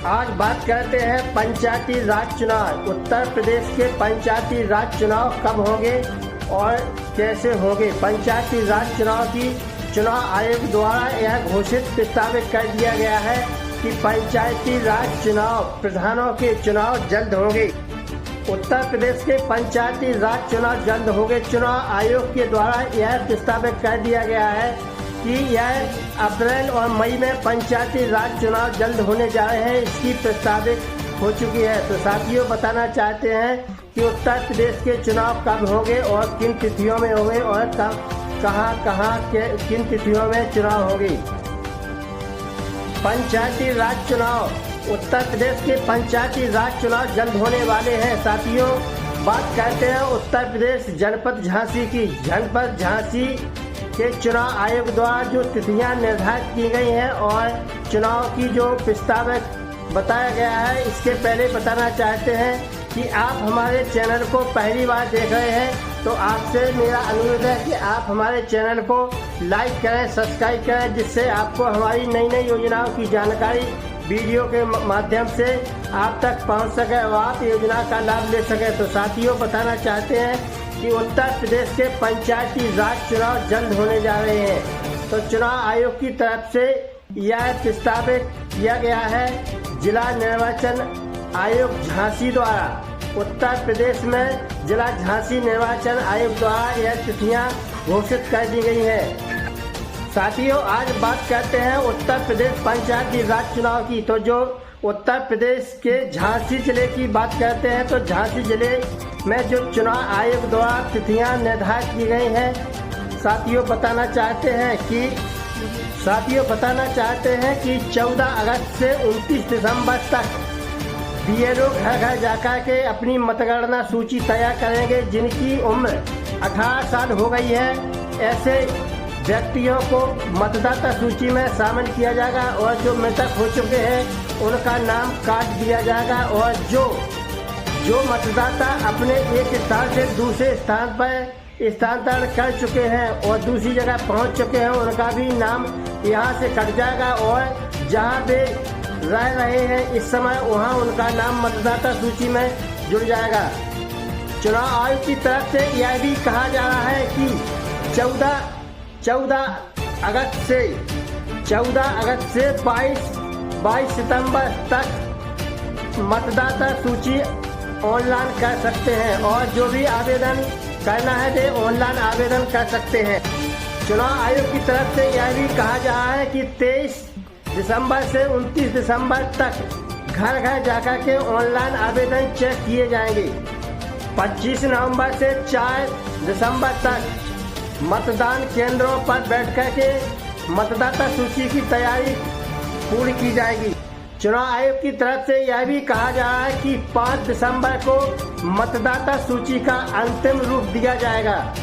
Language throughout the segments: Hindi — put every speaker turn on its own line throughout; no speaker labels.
आज बात करते हैं पंचायती राज चुनाव। उत्तर प्रदेश के पंचायती राज चुनाव कब होंगे और कैसे होंगे। पंचायती राज चुनाव की चुनाव आयोग द्वारा यह घोषित प्रस्तावित कर दिया गया है कि पंचायती राज चुनाव प्रधानों के चुनाव जल्द होंगे। उत्तर प्रदेश के पंचायती राज चुनाव जल्द होंगे। चुनाव आयोग के द्वारा यह प्रस्तावित कर दिया गया है कि यह अप्रैल और मई में पंचायती राज चुनाव जल्द होने जा रहे हैं। इसकी प्रस्तावित हो चुकी है। तो साथियों, बताना चाहते हैं कि उत्तर प्रदेश के चुनाव कब होंगे और किन तिथियों में होंगे और कहाँ किन तिथियों में चुनाव होंगे। पंचायती राज चुनाव। उत्तर प्रदेश के पंचायती राज चुनाव जल्द होने वाले हैं। साथियों, बात करते हैं उत्तर प्रदेश जनपद झांसी की। जनपद झांसी के चुनाव आयोग द्वारा जो तिथियां निर्धारित की गई हैं और चुनाव की जो प्रस्तावित बताया गया है, इसके पहले बताना चाहते हैं कि आप हमारे चैनल को पहली बार देख रहे हैं तो आपसे मेरा अनुरोध है कि आप हमारे चैनल को लाइक करें, सब्सक्राइब करें, जिससे आपको हमारी नई नई योजनाओं की जानकारी वीडियो के माध्यम से आप तक पहुंच सके और आप योजना का लाभ ले सके। तो साथियों, बताना चाहते हैं कि उत्तर प्रदेश के पंचायती राज चुनाव जल्द होने जा रहे हैं। तो चुनाव आयोग की तरफ से यह प्रस्तावित किया गया है। जिला निर्वाचन आयोग झांसी द्वारा उत्तर प्रदेश में जिला झांसी निर्वाचन आयोग द्वारा यह तिथियां घोषित कर दी गई है। साथियों, आज बात करते हैं उत्तर प्रदेश पंचायती राज चुनाव की। तो जो उत्तर प्रदेश के झांसी जिले की बात करते हैं तो झांसी जिले में जो चुनाव आयोग द्वारा तिथियां निर्धारित की गई हैं, साथियों बताना चाहते हैं कि 14 अगस्त से 29 दिसंबर तक बीएलओ घर घर जाकर के अपनी मतगणना सूची तैयार करेंगे। जिनकी उम्र 18 साल हो गई है, ऐसे व्यक्तियों को मतदाता सूची में शामिल किया जाएगा और जो मृतक हो चुके हैं उनका नाम काट दिया जाएगा और जो मतदाता अपने एक स्थान से दूसरे स्थान पर स्थानांतरण कर चुके हैं और दूसरी जगह पहुंच चुके हैं, उनका भी नाम यहां से कट जाएगा और जहां वे रह रहे हैं इस समय वहां उनका नाम मतदाता सूची में जुड़ जाएगा। चुनाव आयोग की तरफ से यह भी कहा जा रहा है कि 14 अगस्त से 22 सितंबर तक मतदाता सूची ऑनलाइन कर सकते हैं और जो भी आवेदन करना है वे ऑनलाइन आवेदन कर सकते हैं। चुनाव आयोग की तरफ से यह भी कहा जा रहा है कि 23 दिसंबर से 29 दिसंबर तक घर घर जाकर के ऑनलाइन आवेदन चेक किए जाएंगे। 25 नवंबर से 4 दिसंबर तक मतदान केंद्रों पर बैठकर के मतदाता सूची की तैयारी पूरी की जाएगी। चुनाव आयोग की तरफ से यह भी कहा जा रहा है कि 5 दिसंबर को मतदाता सूची का अंतिम रूप दिया जाएगा।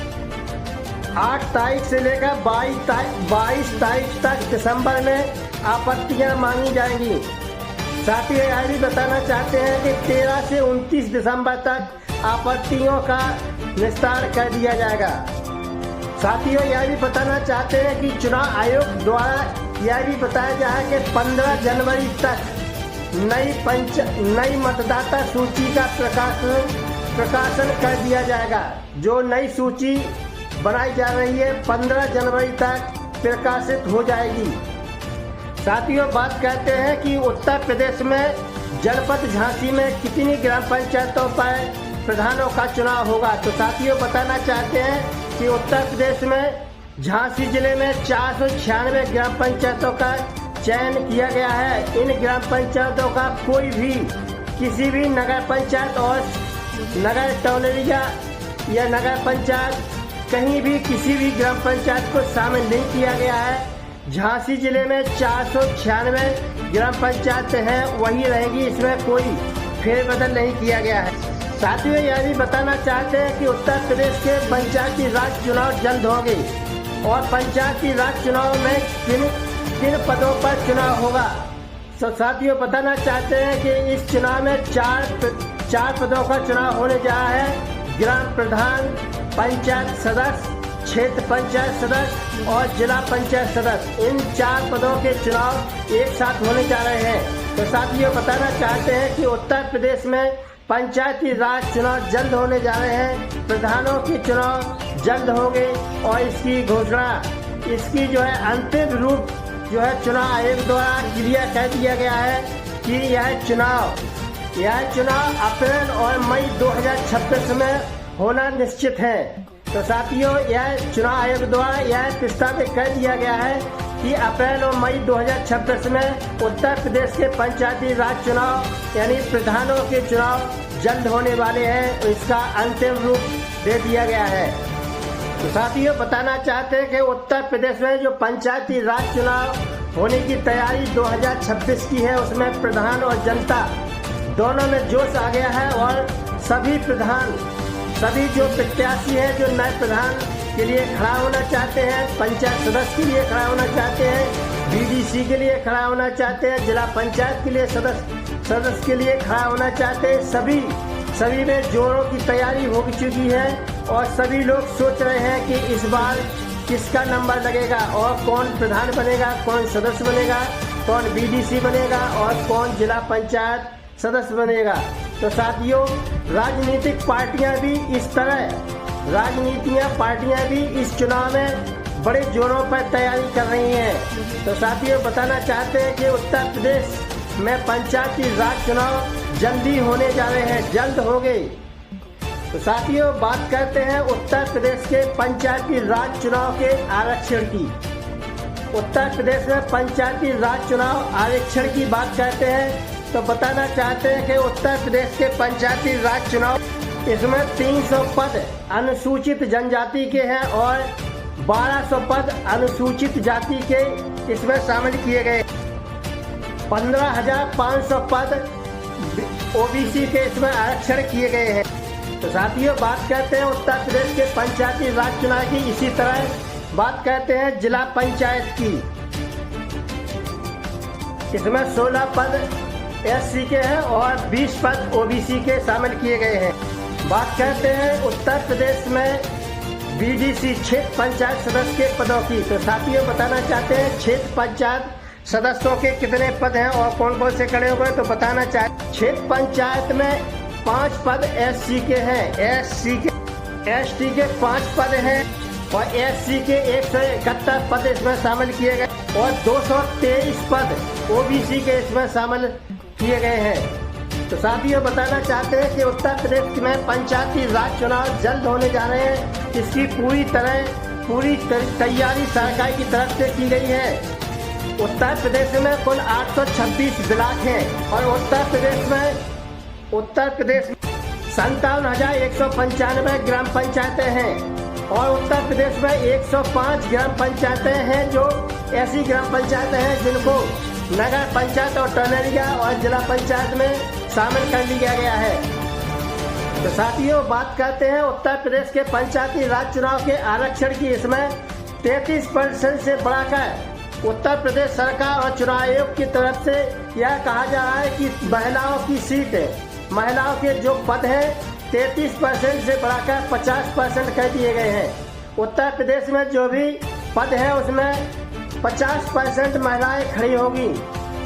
8 तारीख से लेकर 22 तारीख तक दिसंबर में आपत्तियां मांगी जाएंगी। साथ ही यह भी बताना चाहते हैं कि 13 से 29 दिसंबर तक आपत्तियों का निस्तार कर दिया जाएगा। साथियों, यह भी बताना चाहते हैं कि चुनाव आयोग द्वारा यह भी बताया जा है कि 15 जनवरी तक नई मतदाता सूची का प्रकाशन कर दिया जाएगा। जो नई सूची बनाई जा रही है 15 जनवरी तक प्रकाशित हो जाएगी। साथियों, बात करते हैं कि उत्तर प्रदेश में जनपद झांसी में कितनी ग्राम पंचायतों पर प्रधानों का चुनाव होगा। तो साथियों, बताना चाहते हैं कि उत्तर प्रदेश में झांसी जिले में 496 ग्राम पंचायतों का चयन किया गया है। इन ग्राम पंचायतों का कोई भी किसी भी नगर पंचायत और नगर टोलरिया या नगर पंचायत कहीं भी किसी भी ग्राम पंचायत को शामिल नहीं किया गया है। झांसी जिले में 496 ग्राम पंचायत हैं, वही रहेगी, इसमें कोई फेरबदल नहीं किया गया है। साथियों, यह भी बताना चाहते हैं कि उत्तर प्रदेश के पंचायती राज चुनाव जल्द होंगे और पंचायती राज चुनाव में किन पदों पर चुनाव होगा। तो साथियों, बताना चाहते हैं कि इस चुनाव में चार पदों का चुनाव होने जा रहा है। ग्राम प्रधान, पंचायत सदस्य, क्षेत्र पंचायत सदस्य और जिला पंचायत सदस्य, इन 4 पदों के चुनाव एक साथ होने जा रहे हैं। तो साथियों बताना चाहते हैं कि उत्तर प्रदेश में पंचायती राज चुनाव जल्द होने जा रहे हैं, प्रधानों के चुनाव जल्द होंगे और इसकी घोषणा, इसकी जो है अंतिम रूप जो है चुनाव आयोग द्वारा क्लियर कर दिया गया है कि यह चुनाव अप्रैल और मई 2026 में होना निश्चित है। तो साथियों यह चुनाव आयोग द्वारा यह प्रस्तावित कर दिया गया है कि अप्रैल और मई 2026 में उत्तर प्रदेश के पंचायती राज चुनाव यानी प्रधानों के चुनाव जल्द होने वाले हैं। तो इसका अंतिम रूप दे दिया गया है। तो साथियों बताना चाहते हैं कि उत्तर प्रदेश में जो पंचायती राज चुनाव होने की तैयारी 2026 की है, उसमें प्रधान और जनता दोनों में जोश आ गया है और सभी जो प्रत्याशी हैं जो नए प्रधान के लिए खड़ा होना चाहते हैं, पंचायत सदस्य के लिए खड़ा होना चाहते हैं, बीडीसी के लिए खड़ा होना चाहते हैं, जिला पंचायत के लिए सदस्य के लिए खड़ा होना चाहते हैं, सभी में जोरों की तैयारी हो चुकी है और सभी लोग सोच रहे हैं कि इस बार किसका नंबर लगेगा और कौन प्रधान बनेगा, कौन सदस्य बनेगा, कौन बीडीसी बनेगा और कौन जिला पंचायत सदस्य बनेगा। तो साथियों राजनीतिक पार्टियां भी इस चुनाव में बड़े जोरों पर तैयारी कर रही हैं। तो साथियों बताना चाहते हैं कि उत्तर प्रदेश में पंचायती राज चुनाव जल्दी होने जा रहे हैं, जल्द होंगे। तो साथियों बात करते हैं उत्तर प्रदेश के पंचायती राज चुनाव के आरक्षण की। उत्तर प्रदेश में पंचायती राज चुनाव आरक्षण की बात करते हैं तो बताना चाहते हैं कि उत्तर प्रदेश के पंचायती राज चुनाव, इसमें 300 पद अनुसूचित जनजाति के हैं और 1200 पद अनुसूचित जाति के इसमें शामिल किए गए। 15,500 पद ओबीसी के इसमें आरक्षण किए गए हैं। तो साथियों बात करते हैं उत्तर प्रदेश के पंचायती राज चुनाव की। इसी तरह बात करते हैं जिला पंचायत की। इसमें 16 पद एससी के हैं और 20 पद ओबीसी के शामिल किए गए हैं। बात करते हैं उत्तर प्रदेश में बीडीसी क्षेत्र पंचायत सदस्य के पदों की। तो साथियों बताना चाहते हैं क्षेत्र पंचायत सदस्यों के कितने पद हैं और कौन कौन से खड़े हुए। तो बताना चाहते क्षेत्र पंचायत में 5 पद एससी के हैं, एसटी के 5 पद हैं और एससी के 171 पद इसमें शामिल किए गए और 223 पद ओबीसी के इसमें शामिल किए गए हैं। तो साथियों बताना चाहते हैं कि उत्तर प्रदेश में पंचायती राज चुनाव जल्द होने जा रहे हैं। इसकी पूरी तैयारी सरकार की तरफ से की गई है। उत्तर प्रदेश में कुल 826 ब्लॉक हैं और उत्तर प्रदेश में 57,195 ग्राम पंचायतें हैं और उत्तर प्रदेश में 105 ग्राम पंचायतें हैं जो ऐसी ग्राम पंचायतें हैं जिनको नगर पंचायत और टर्नरिया और जिला पंचायत में शामिल कर लिया गया है। तो साथियों बात करते हैं उत्तर प्रदेश के पंचायती राज चुनाव के आरक्षण की। इसमें 33% से बढ़ाकर उत्तर प्रदेश सरकार और चुनाव आयोग की तरफ से यह कहा जा रहा है कि महिलाओं के जो पद हैं 33% से बढ़ाकर 50% कर दिए गए हैं। उत्तर प्रदेश में जो भी पद है उसमें 50% महिलाएं खड़ी होगी।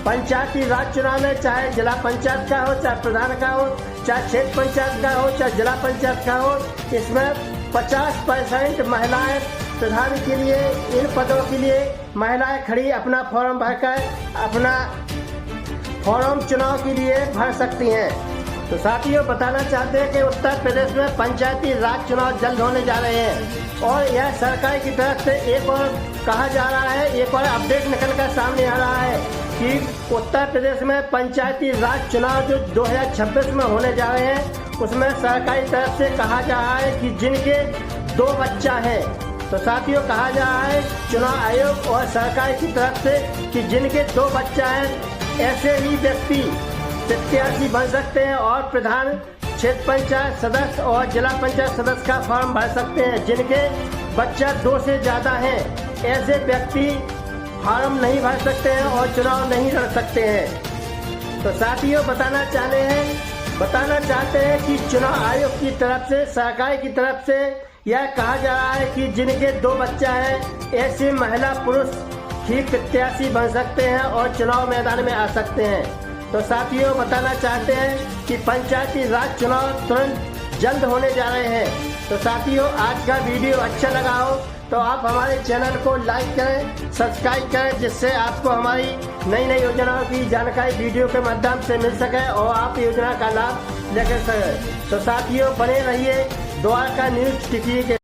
पंचायती राज चुनाव में चाहे जिला पंचायत का हो, चाहे प्रधान का हो, चाहे क्षेत्र पंचायत का हो, चाहे जिला पंचायत का हो, इसमें 50% महिलाएं प्रधान के लिए, इन पदों के लिए महिलाएं खड़ी अपना फॉर्म भरकर अपना फॉर्म चुनाव के लिए भर सकती हैं। तो साथियों बताना चाहते हैं कि उत्तर प्रदेश में पंचायती राज चुनाव जल्द होने जा रहे हैं और यह सरकार की तरफ से एक और कहा जा रहा है, एक और अपडेट निकल कर सामने आ रहा है कि उत्तर प्रदेश में पंचायती राज चुनाव जो 2026 में होने जा रहे हैं उसमें सरकारी तरफ से कहा जा रहा है कि जिनके 2 बच्चा हैं, तो साथियों कहा जा रहा है चुनाव आयोग और सरकार की तरफ से कि जिनके 2 बच्चा हैं ऐसे ही व्यक्ति प्रत्याशी बन सकते हैं और प्रधान, क्षेत्र पंचायत सदस्य और जिला पंचायत सदस्य का फॉर्म भर सकते हैं। जिनके बच्चा 2 से ज़्यादा हैं ऐसे व्यक्ति फॉर्म नहीं भर सकते हैं और चुनाव नहीं लड़ सकते हैं। तो साथियों बताना चाहते हैं कि चुनाव आयोग की तरफ से, सरकार की तरफ से यह कहा जा रहा है कि जिनके 2 बच्चा हैं ऐसी महिला पुरुष ही प्रत्याशी बन सकते हैं और चुनाव मैदान में आ सकते हैं। तो साथियों, बताना चाहते हैं कि पंचायती राज चुनाव तुरंत जल्द होने जा रहे हैं। तो साथियों, आज का वीडियो अच्छा लगा हो तो आप हमारे चैनल को लाइक करें, सब्सक्राइब करें, जिससे आपको हमारी नई नई योजनाओं की जानकारी वीडियो के माध्यम से मिल सके और आप योजना का लाभ ले सकें। तो साथियों, बने रहिए द्वारका न्यूज टीवी के